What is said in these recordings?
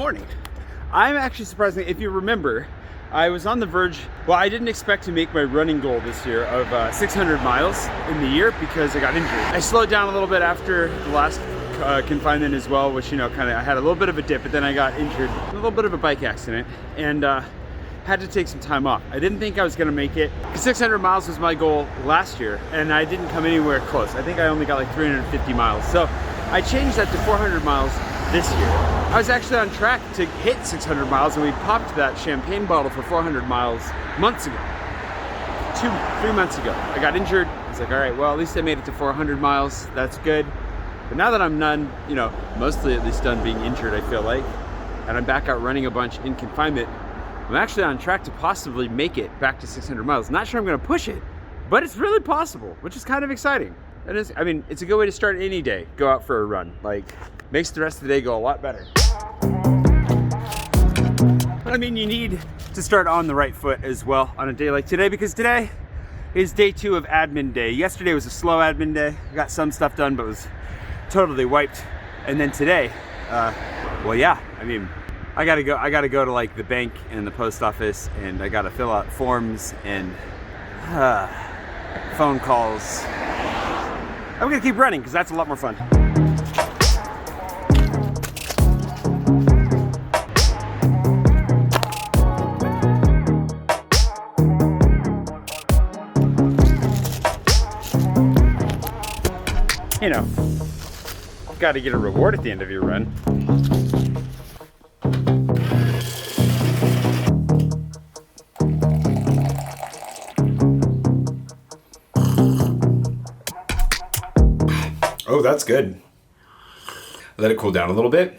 morning. I'm actually surprising. If you remember, I was on the verge, well, I didn't expect to make my running goal this year of 600 miles in the year because I got injured. I slowed down a little bit after the last confinement as well, which, you know, I had a little bit of a dip, but then I got injured, a little bit of a bike accident, and had to take some time off. I didn't think I was gonna make it. 600 miles was my goal last year, and I didn't come anywhere close. I think I only got like 350 miles. So I changed that to 400 miles this year. I was actually on track to hit 600 miles, and we popped that champagne bottle for 400 miles months ago. 3 months ago. I got injured. I was like, all right, well, at least I made it to 400 miles. That's good. But now that I'm done, you know, mostly at least done being injured, I feel like, and I'm back out running a bunch in confinement, I'm actually on track to possibly make it back to 600 miles. Not sure I'm gonna push it, but it's really possible, which is kind of exciting. It is, I mean, it's a good way to start any day. Go out for a run. Like, makes the rest of the day go a lot better. But I mean, you need to start on the right foot as well on a day like today, because today is day 2 of admin day. Yesterday was a slow admin day. I got some stuff done, but was totally wiped. And then today, well, yeah, I mean, I gotta go to like the bank and the post office, and I gotta fill out forms and phone calls. I'm gonna keep running because that's a lot more fun. You know, gotta get a reward at the end of your run. Oh, that's good. Let it cool down a little bit.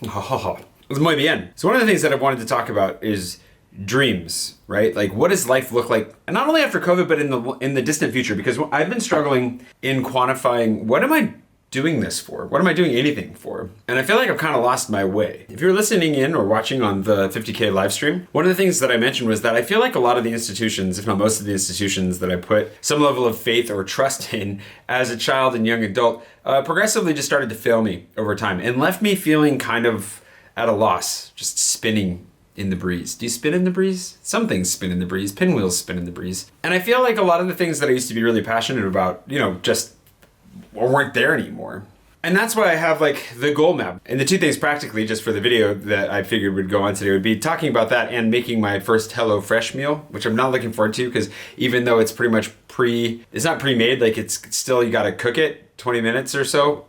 It's muy bien. So one of the things that I wanted to talk about is dreams, right? Like, what does life look like? And not only after COVID, but in the distant future, because I've been struggling in quantifying, what am I doing this for? What am I doing anything for? And I feel like I've kind of lost my way. If you're listening in or watching on the 50K live stream, one of the things that I mentioned was that I feel like a lot of the institutions, if not most of the institutions that I put some level of faith or trust in as a child and young adult, progressively just started to fail me over time and left me feeling kind of at a loss, just spinning in the breeze. Do you spin in the breeze? Some things spin in the breeze. Pinwheels spin in the breeze. And I feel like a lot of the things that I used to be really passionate about, you know, just weren't there anymore. And that's why I have like the goal map. And the two things practically, just for the video that I figured would go on today, would be talking about that and making my first Hello Fresh meal, which I'm not looking forward to, because even though it's pretty much it's not pre-made, like it's still, you gotta cook it 20 minutes or so,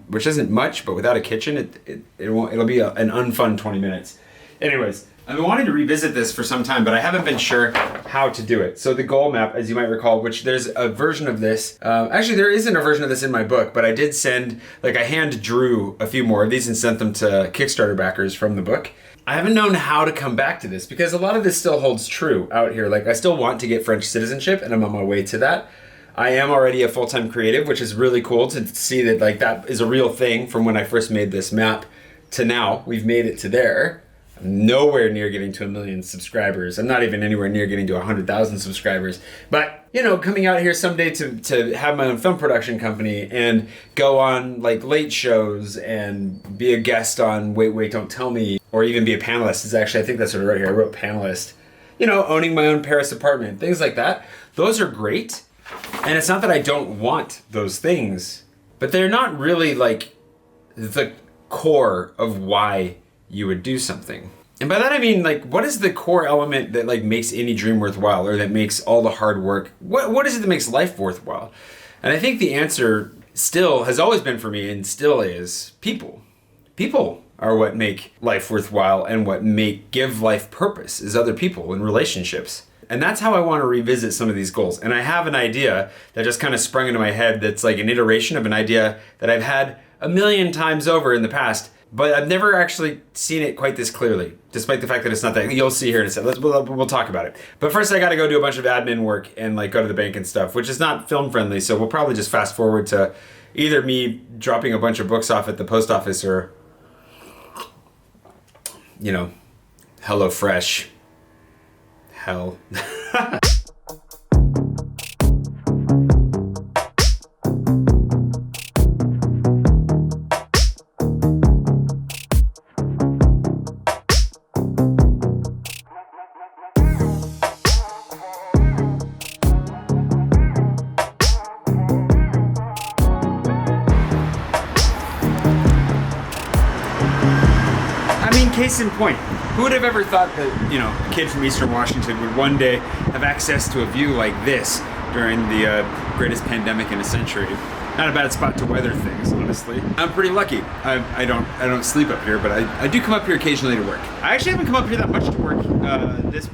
which isn't much, but without a kitchen, it'll be an unfun 20 minutes. Anyways, I've been wanting to revisit this for some time, but I haven't been sure how to do it. So the goal map, as you might recall, which there's a version of this, actually there isn't a version of this in my book, but I did send, like I hand drew a few more of these and sent them to Kickstarter backers from the book. I haven't known how to come back to this because a lot of this still holds true out here. Like I still want to get French citizenship and I'm on my way to that. I am already a full-time creative, which is really cool to see that like that is a real thing from when I first made this map to now. We've made it to there. Nowhere near getting to 1 million subscribers. I'm not even anywhere near getting to 100,000 subscribers. But, you know, coming out here someday to have my own film production company and go on like late shows and be a guest on Wait, Wait, Don't Tell Me, or even be a panelist is actually, I think that's what I wrote here. I wrote panelist. You know, owning my own Paris apartment, things like that. Those are great. And it's not that I don't want those things, but they're not really like the core of why you would do something. And by that I mean, like, what is the core element that like makes any dream worthwhile, or that makes all the hard work? What is it that makes life worthwhile? And I think the answer still has always been for me, and still is, people. People are what make life worthwhile, and what give life purpose is other people and relationships. And that's how I want to revisit some of these goals. And I have an idea that just kind of sprung into my head that's like an iteration of an idea that I've had 1 million times over in the past, but I've never actually seen it quite this clearly, despite the fact that it's not that. You'll see here in a second. We'll talk about it. But first I gotta go do a bunch of admin work and like go to the bank and stuff, which is not film friendly, so we'll probably just fast forward to either me dropping a bunch of books off at the post office or, you know, Hello Fresh. Hell. case in point, who would have ever thought that, a kid from Eastern Washington would one day have access to a view like this during the greatest pandemic in a century? Not a bad spot to weather things, honestly. I'm pretty lucky. I don't sleep up here, but I do come up here occasionally to work. I actually haven't come up here that much to work this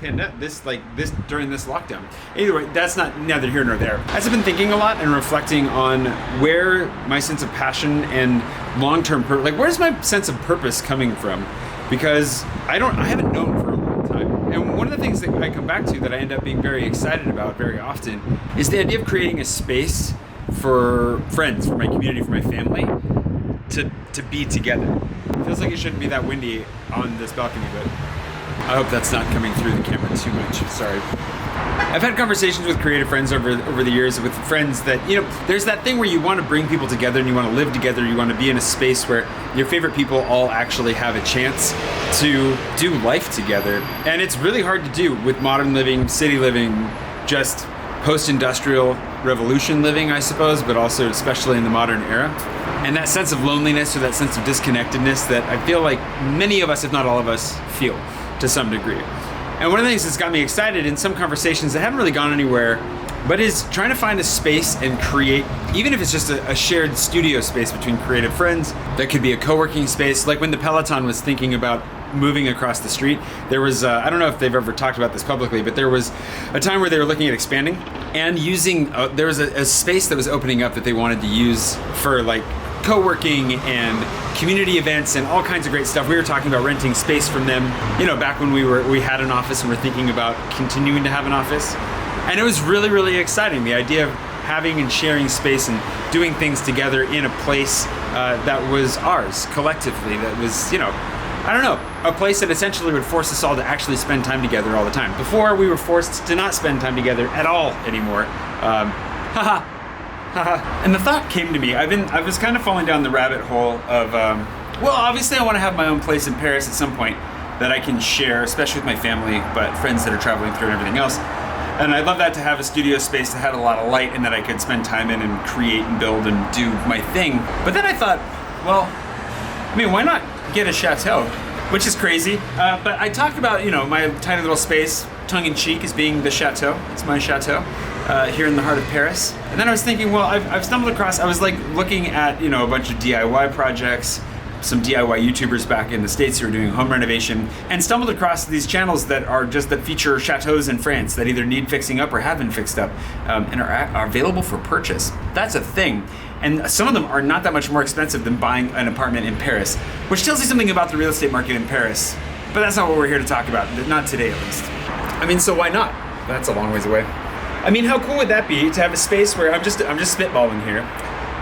during this lockdown. Either way, that's not neither here nor there. As I've been thinking a lot and reflecting on where my sense of passion and long-term where's my sense of purpose coming from? Because I haven't known for a long time. And one of the things that I come back to that I end up being very excited about very often is the idea of creating a space for friends, for my community, for my family, to be together. It feels like it shouldn't be that windy on this balcony, but I hope that's not coming through the camera too much. Sorry. I've had conversations with creative friends over the years with friends that, there's that thing where you want to bring people together and you want to live together, you want to be in a space where your favorite people all actually have a chance to do life together. And it's really hard to do with modern living, city living, just post-industrial revolution living, I suppose, but also especially in the modern era. And that sense of loneliness or that sense of disconnectedness that I feel like many of us, if not all of us, feel to some degree. And one of the things that's got me excited in some conversations that haven't really gone anywhere, but is trying to find a space and create, even if it's just a shared studio space between creative friends, that could be a co-working space. Like when the Peloton was thinking about moving across the street, there was, I don't know if they've ever talked about this publicly, but there was a time where they were looking at expanding and using, there was a space that was opening up that they wanted to use for co-working and community events and all kinds of great stuff. We were talking about renting space from them, back when we had an office and were thinking about continuing to have an office. And it was really, really exciting. The idea of having and sharing space and doing things together in a place that was ours collectively, that was, a place that essentially would force us all to actually spend time together all the time. Before, we were forced to not spend time together at all anymore. And the thought came to me, I was kind of falling down the rabbit hole of, obviously I want to have my own place in Paris at some point that I can share, especially with my family, but friends that are traveling through and everything else. And I'd love that to have a studio space that had a lot of light and that I could spend time in and create and build and do my thing. But then I thought, why not get a chateau? Which is crazy. But I talked about, my tiny little space, tongue-in-cheek, as being the chateau. It's my chateau here in the heart of Paris. And then I was thinking, I've stumbled across, I was looking at, a bunch of DIY projects, some DIY YouTubers back in the States who are doing home renovation, and stumbled across these channels that feature chateaus in France that either need fixing up or have been fixed up and are available for purchase. That's a thing. And some of them are not that much more expensive than buying an apartment in Paris, which tells you something about the real estate market in Paris. But that's not what we're here to talk about, not today at least. So why not? That's a long ways away. How cool would that be to have a space where I'm just spitballing here,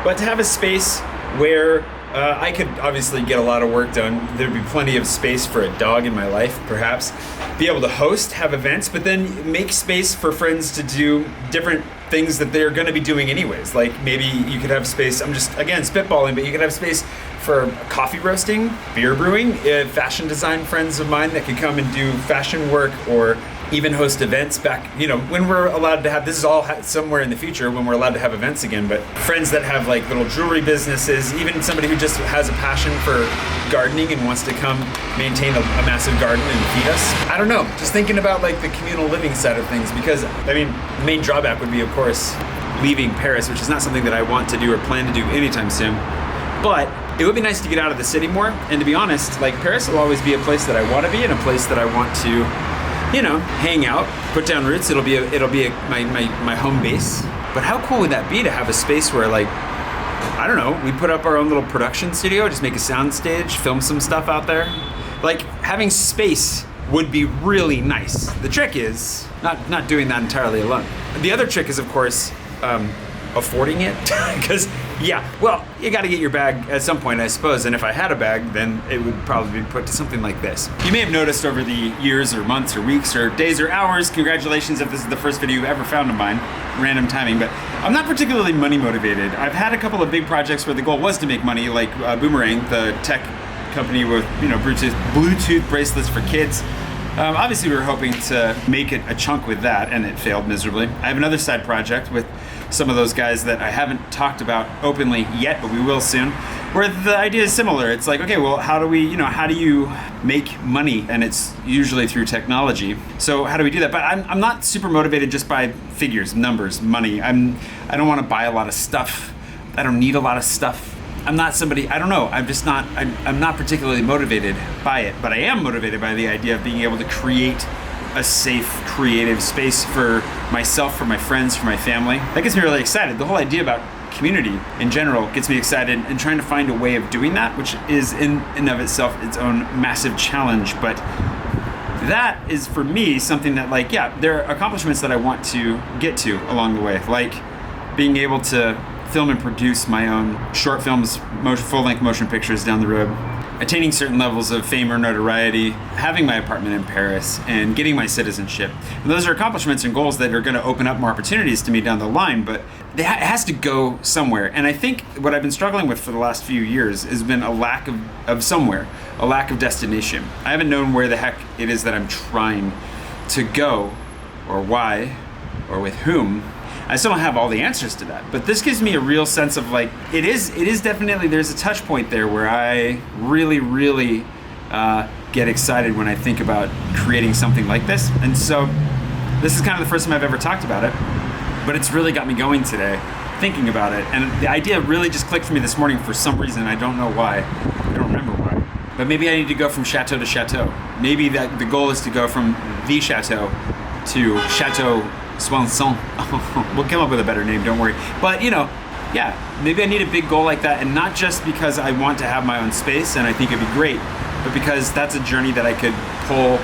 but to have a space where I could obviously get a lot of work done. There'd be plenty of space for a dog in my life, perhaps. Be able to host, have events, but then make space for friends to do different things that they're going to be doing anyways. Like maybe you could have space, I'm just, again, spitballing, but you could have space for coffee roasting, beer brewing, fashion design friends of mine that could come and do fashion work or even host events back, when we're allowed to have, this is all somewhere in the future when we're allowed to have events again, but friends that have little jewelry businesses, even somebody who just has a passion for gardening and wants to come maintain a massive garden and feed us. I don't know, just thinking about the communal living side of things, because the main drawback would be, of course, leaving Paris, which is not something that I want to do or plan to do anytime soon. But it would be nice to get out of the city more, and to be honest, Paris will always be a place that I want to be and a place that I want to hang out, put down roots. It'll be my home base. But how cool would that be to have a space where I don't know, we put up our own little production studio, just make a sound stage, film some stuff out there. Having space would be really nice. The trick is not doing that entirely alone. The other trick is, of course, affording it, because you got to get your bag at some point, I suppose. And if I had a bag, then it would probably be put to something like this. You may have noticed over the years or months or weeks or days or hours, congratulations if this is the first video you've ever found of mine, random timing, but I'm not particularly money motivated. I've had a couple of big projects where the goal was to make money, like Boomerang, the tech company with Bluetooth bracelets for kids. Obviously we were hoping to make it a chunk with that, and it failed miserably. I have another side project with some of those guys that I haven't talked about openly yet, but we will soon, where the idea is similar. It's like, okay, well, how do you make money? And it's usually through technology. So how do we do that? But I'm not super motivated just by figures, numbers, money. I don't want to buy a lot of stuff. I don't need a lot of stuff. I'm not somebody, I don't know, I'm not particularly motivated by it, but I am motivated by the idea of being able to create a safe, creative space for myself, for my friends, for my family. That gets me really excited. The whole idea about community in general gets me excited, and trying to find a way of doing that, which is in and of itself its own massive challenge. But that is, for me, something that, like, yeah, there are accomplishments that I want to get to along the way, like being able to film and produce my own short films, full-length motion pictures down the road, attaining certain levels of fame or notoriety, having my apartment in Paris, and getting my citizenship. And those are accomplishments and goals that are going to open up more opportunities to me down the line, but it has to go somewhere. And I think what I've been struggling with for the last few years has been a lack of somewhere, a lack of destination. I haven't known where the heck it is that I'm trying to go, or why, or with whom. I still don't have all the answers to that, but this gives me a real sense of, like, it is definitely, there's a touch point there where I really, really get excited when I think about creating something like this. And so this is kind of the first time I've ever talked about it, but it's really got me going today, thinking about it. And the idea really just clicked for me this morning for some reason. I don't know why. I don't remember why. But maybe I need to go from chateau to chateau. Maybe that the goal is to go from the chateau to Chateau Swanson. We'll come up with a better name, don't worry. But, you know, yeah, maybe I need a big goal like that, and not just because I want to have my own space and I think it'd be great, but because that's a journey that I could pull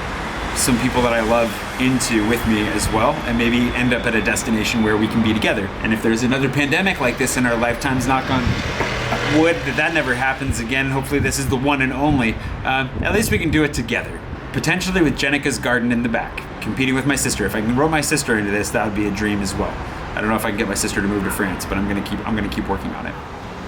some people that I love into with me as well, and maybe end up at a destination where we can be together. And if there's another pandemic like this in our lifetimes, knock on wood, that never happens again. Hopefully this is the one and only. At least we can do it together. Potentially with Jenica's garden in the back, competing with my sister. If I can roll my sister into this, that would be a dream as well. I don't know if I can get my sister to move to France, but I'm gonna keep working on it.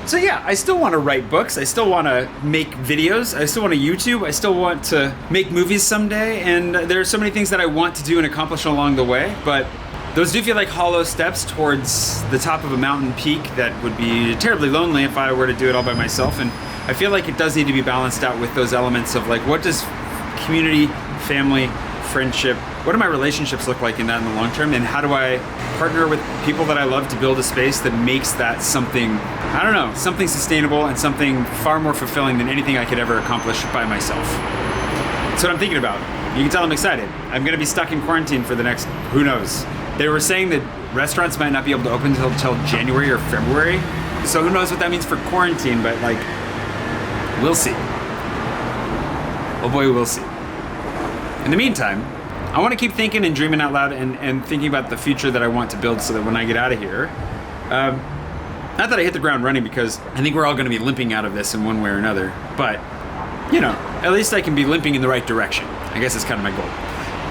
So yeah, I still want to write books. I still want to make videos. I still want to YouTube. I still want to make movies someday. And there are so many things that I want to do and accomplish along the way, but those do feel like hollow steps towards the top of a mountain peak that would be terribly lonely if I were to do it all by myself. And I feel like it does need to be balanced out with those elements of, like, what does community, family, friendship, what do my relationships look like in that in the long term, and how do I partner with people that I love to build a space that makes that something, I don't know, something sustainable and something far more fulfilling than anything I could ever accomplish by myself. That's what I'm thinking about. You can tell I'm excited. I'm gonna be stuck in quarantine for the next, who knows. They were saying that restaurants might not be able to open until January or February, so who knows what that means for quarantine, but, like, we'll see. Oh boy, we'll see. In the meantime, I want to keep thinking and dreaming out loud and thinking about the future that I want to build so that when I get out of here, not that I hit the ground running, because I think we're all going to be limping out of this in one way or another, but, you know, at least I can be limping in the right direction. I guess that's kind of my goal.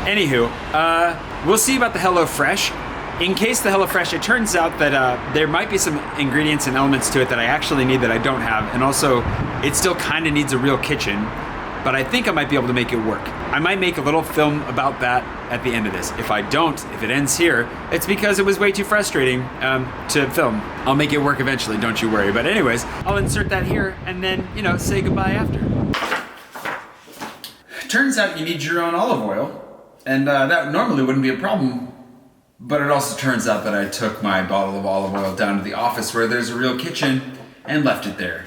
Anywho, we'll see about the HelloFresh. In case the HelloFresh, it turns out that there might be some ingredients and elements to it that I actually need that I don't have, and also it still kind of needs a real kitchen, but I think I might be able to make it work. I might make a little film about that at the end of this. If I don't, if it ends here, it's because it was way too frustrating to film. I'll make it work eventually, don't you worry. But anyways, I'll insert that here and then, you know, say goodbye after. Turns out you need your own olive oil, and that normally wouldn't be a problem, but it also turns out that I took my bottle of olive oil down to the office where there's a real kitchen and left it there.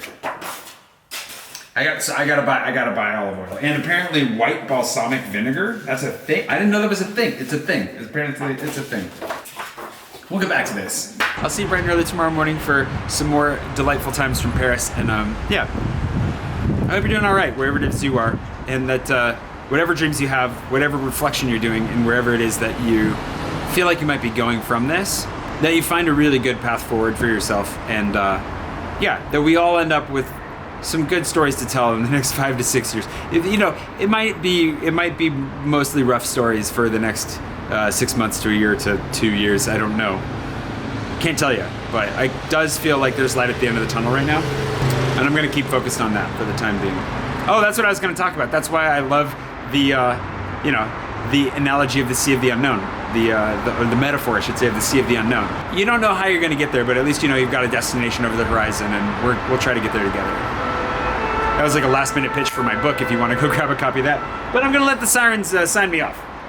I gotta buy olive oil. And apparently white balsamic vinegar, that's a thing. I didn't know that was a thing. It's a thing. Apparently it's a thing. We'll get back to this. I'll see you bright and early tomorrow morning for some more delightful times from Paris. And yeah, I hope you're doing all right wherever it is you are. And that whatever dreams you have, whatever reflection you're doing, and wherever it is that you feel like you might be going from this, that you find a really good path forward for yourself. And yeah, that we all end up with some good stories to tell in the next 5 to 6 years. You know, it might be mostly rough stories for the next 6 months to a year to 2 years. I don't know. Can't tell you, but it does feel like there's light at the end of the tunnel right now, and I'm going to keep focused on that for the time being. Oh, that's what I was going to talk about. That's why I love the, you know, the analogy of the Sea of the Unknown. the metaphor, I should say, of the sea of the unknown. You don't know how you're going to get there, but at least you know you've got a destination over the horizon, and we'll try to get there together. That was like a last minute pitch for my book if you want to go grab a copy of that. But I'm going to let the sirens sign me off.